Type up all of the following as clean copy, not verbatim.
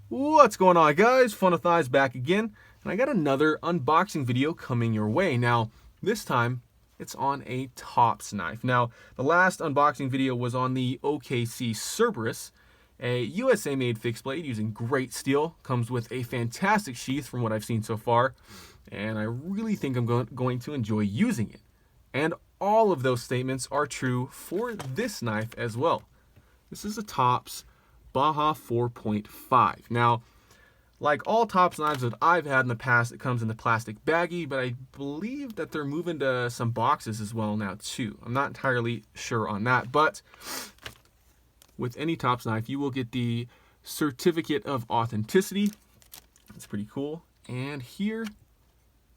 What's going on, guys? Fun of Thighs back again, and I got another unboxing video coming your way. Now, this time, it's on a Tops knife. Now, the last unboxing video was on the OKC Cerberus, a USA-made fixed blade using great steel. Comes with a fantastic sheath from what I've seen so far, and I really think I'm going to enjoy using it. And all of those statements are true for this knife as well. This is a Tops Baja 4.5. Now, like all Tops knives that I've had in the past, it comes in the plastic baggie, but I believe that they're moving to some boxes as well now too. I'm not entirely sure on that, but with any Tops knife, you will get the certificate of authenticity. It's pretty cool. And here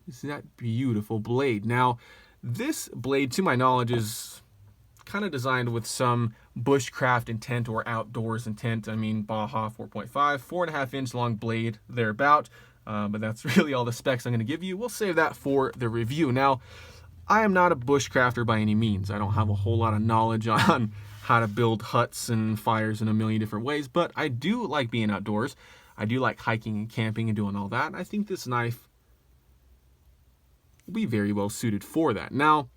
is that beautiful blade. Now, this blade, to my knowledge, is kind of designed with some bushcraft intent or outdoors intent. I mean, Baja 4.5, 4.5 inch long blade thereabout, but that's really all the specs I'm going to give you. We'll save that for the review. Now, I am not a bushcrafter by any means. I don't have a whole lot of knowledge on how to build huts and fires in a million different ways, but I do like being outdoors. I do like hiking and camping and doing all that. And I think this knife will be very well suited for that. Now,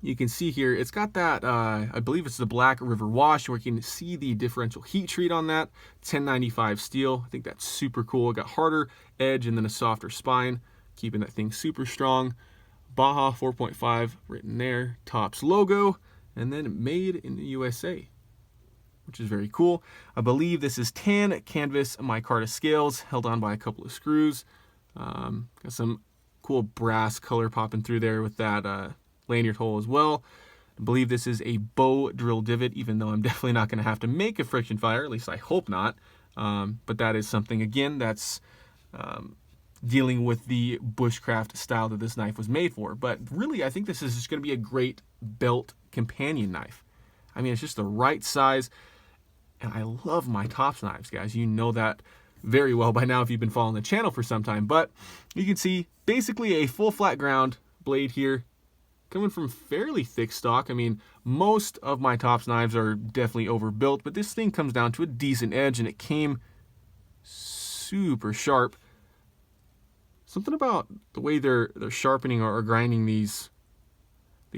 you can see here, it's got that, I believe it's the Black River wash, where you can see the differential heat treat on that. 1095 steel. I think that's super cool. It got harder edge and then a softer spine, keeping that thing super strong. Baja 4.5 written there. Tops logo, and then made in the USA, which is very cool. I believe this is tan canvas micarta scales, held on by a couple of screws. Got some cool brass color popping through there with that lanyard hole as well. I believe this is a bow drill divot, even though I'm definitely not going to have to make a friction fire, at least I hope not. But that is something, again, that's dealing with the bushcraft style that this knife was made for. But really, I think this is just going to be a great belt companion knife. I mean, it's just the right size, and I love my Tops knives, guys. You know that very well by now if you've been following the channel for some time. But you can see basically a full flat ground blade here, coming from fairly thick stock. I mean, most of my Tops knives are definitely overbuilt, but this thing comes down to a decent edge, and it came super sharp. Something about the way they're sharpening or grinding these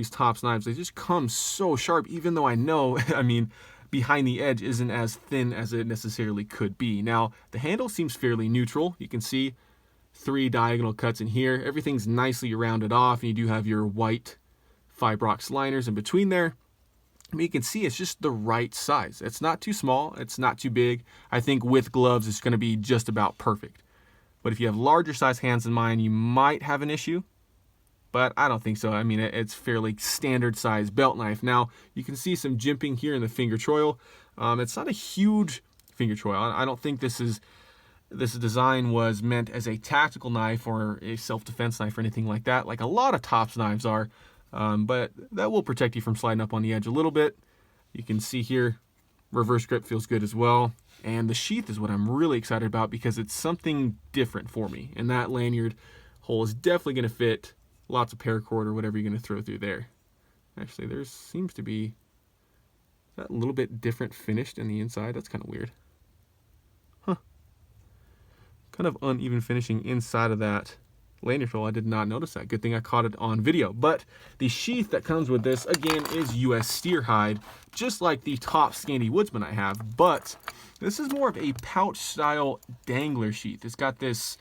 Tops knives, they just come so sharp, even though I know, I mean, behind the edge isn't as thin as it necessarily could be. Now, the handle seems fairly neutral. You can see 3 diagonal cuts in here. Everything's nicely rounded off, and you do have your white Fibrox liners in between there. I mean, you can see it's just the right size. It's not too small, it's not too big. I think with gloves it's going to be just about perfect. But if you have larger size hands than mine, you might have an issue, but I don't think so. I mean, it's fairly standard size belt knife. Now, you can see some jimping here in the finger choil. It's not a huge finger choil. I don't think this design was meant as a tactical knife or a self-defense knife or anything like that, like a lot of Tops knives are. But that will protect you from sliding up on the edge a little bit. You can see here, reverse grip feels good as well. And the sheath is what I'm really excited about because it's something different for me. And that lanyard hole is definitely going to fit lots of paracord or whatever you're going to throw through there. Actually, there seems to be that a little bit different finished in the inside. That's kind of weird. Huh. Kind of uneven finishing inside of that lanyard hole. I did not notice that. Good thing I caught it on video. But the sheath that comes with this, again, is US steer hide, just like the Tops Scandi Woodsman I have, but this is more of a pouch style dangler sheath. It's got this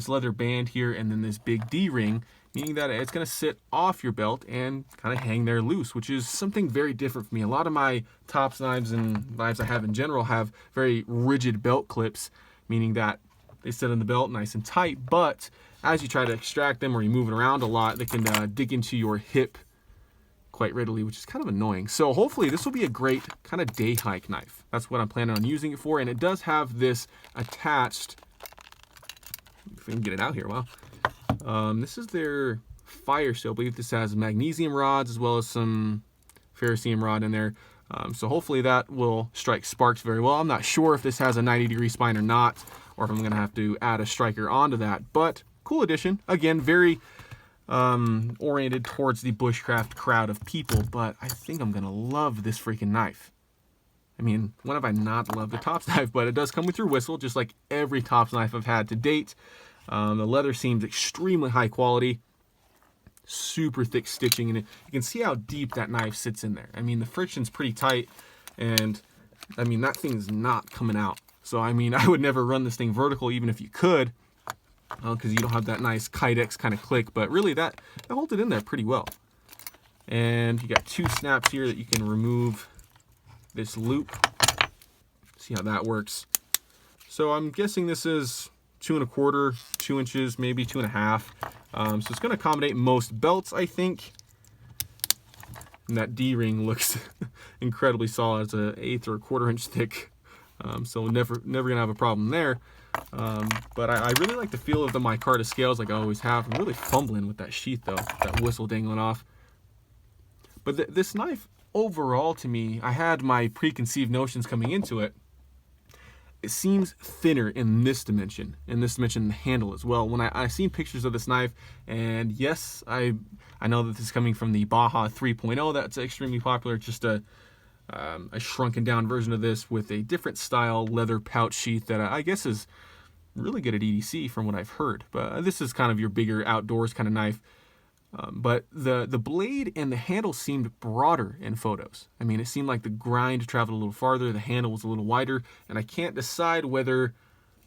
leather band here and then this big D-ring, meaning that it's going to sit off your belt and kind of hang there loose, which is something very different for me. A lot of my Tops knives and knives I have in general have very rigid belt clips, meaning that they sit on the belt nice and tight, but as you try to extract them or you move it around a lot, they can dig into your hip quite readily, which is kind of annoying. So hopefully this will be a great kind of day hike knife. That's what I'm planning on using it for, and it does have this attached, if we can get it out here, wow. This is their fire seal. I believe this has magnesium rods as well as some ferrocerium rod in there. So hopefully that will strike sparks very well. I'm not sure if this has a 90-degree spine or not, or if I'm going to have to add a striker onto that, but cool addition. Again, very oriented towards the bushcraft crowd of people, but I think I'm going to love this freaking knife. I mean, when have I not loved the Tops knife? But it does come with your whistle, just like every Tops knife I've had to date. The leather seems extremely high quality. Super thick stitching in it. You can see how deep that knife sits in there. I mean, the friction's pretty tight, and I mean, that thing's not coming out. So, I mean, I would never run this thing vertical, even if you could, because you don't have that nice Kydex kind of click, but really that holds it in there pretty well. And you got 2 snaps here that you can remove this loop. See how that works. So I'm guessing this is 2 1/4, 2 inches, maybe 2 1/2. So it's going to accommodate most belts, I think. And that D-ring looks incredibly solid. It's an 1/8 or 1/4 inch thick. So never gonna have a problem there. But I really like the feel of the micarta scales, like I always have. I'm really fumbling with that sheath though, that whistle dangling off. But this knife, overall to me, I had my preconceived notions coming into it. It seems thinner in this dimension, the handle as well. When I seen pictures of this knife, and yes, I know that this is coming from the Baja 3.0, that's extremely popular, just a shrunken down version of this with a different style leather pouch sheath that I guess is really good at EDC from what I've heard. But this is kind of your bigger outdoors kind of knife. But the blade and the handle seemed broader in photos. I mean, it seemed like the grind traveled a little farther, the handle was a little wider, and I can't decide whether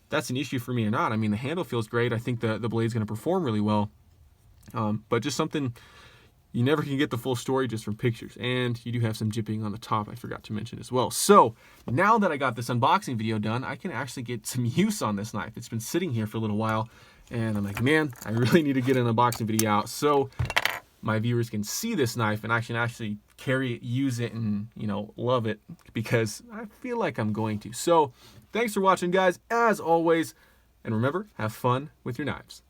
that's an issue for me or not. I mean, the handle feels great. I think the blade's going to perform really well. But just something, you never can get the full story just from pictures. And you do have some jipping on the top, I forgot to mention as well. So now that I got this unboxing video done, I can actually get some use on this knife. It's been sitting here for a little while, and I'm like, man, I really need to get an unboxing video out so my viewers can see this knife and I can actually carry it, use it, and, you know, love it, because I feel like I'm going to. So thanks for watching, guys, as always. And remember, have fun with your knives.